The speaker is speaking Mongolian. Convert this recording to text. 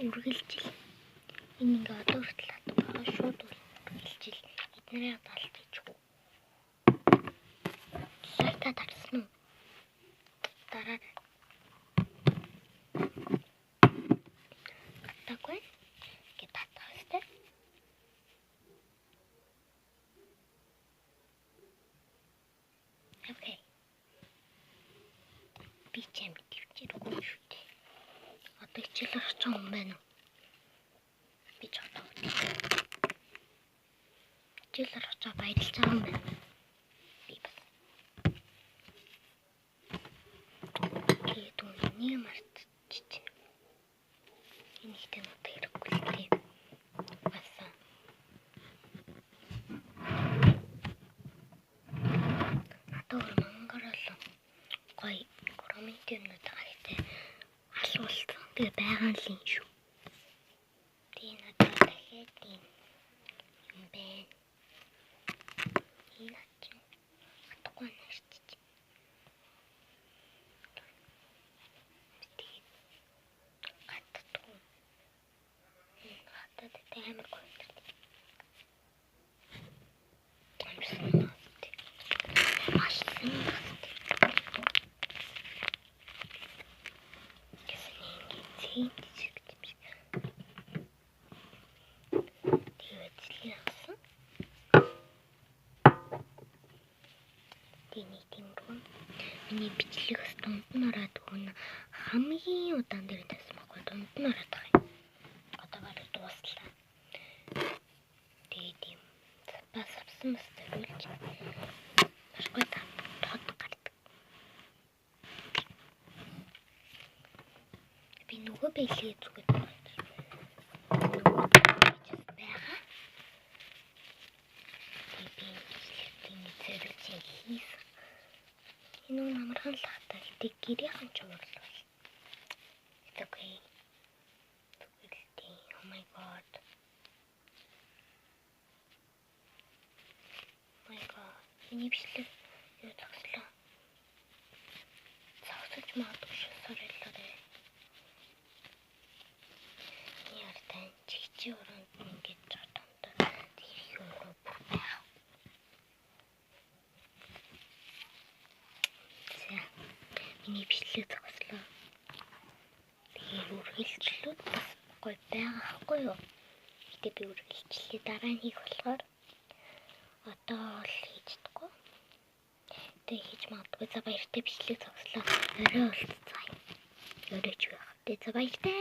үргэлжил. Энэ ингээ одоо хүртэл хатгаа шууд үргэлжил. Эднэрээ далд ичгүй. Лайка тарсан уу? Дараа татаагүй гэ татах хэвээр. Окей. Би ч юм дэвчээргүй шүү дээ. Одоо хичээл орох юм байна уу? Би ч одоо хичээл орох баярлж байгаа юм байна. Би бас. Тэгээд үнэний мартчих. Энийхтэй надад хэрэггүй л дээ. Баса. Надад мангарал гоё коммент юмнууд байгаа гэдэг алуулсан. Тэгээ байгаа л юм шүү. Тэгээ надад дахиад юм байна. Энэ чинь хатахгүй нэрчиж. Тэгээ хатдаггүй. Хатад амар гоё. Миний бичлэгс дунд нь ороод өгнө. Хамгийн удаан дээр тавьсан байхгүй дунд нь ороод байгаа юм. Одоо барыг дууслаа. Тэгээд юм бас авсан мэт төрүүлж. Машгүй тод гардаг. Би нөгөө бэлээ зүгт байна. Нөгөө байгаа. Би бичлэгтийн зэрэг хийсэн. Энэ амархан л хатаа гэдэг гэрийнхэн ч уурлал. It's okay. Oh my god. Oh my god. Миний бичлэг юу зогслоо. Зогсож магадгүй шүү сориллоо. Яартай чигчи өрөөнд ингэж жодонтой тэр юу бүр байх. Миний бичлэг зогслоо. Тэгээд үргэлжлүүлээд бас гоё байгаа хгүй юу? Гэтэ би үргэлжлэлээ дараа нь хийх болохоор одоо л хийж чадахгүй. Тэгээд хийж магадгүй за баяртай бичлэг зогслоо. Орой болцсон. Оройч байх. Тэгээд за баяртай.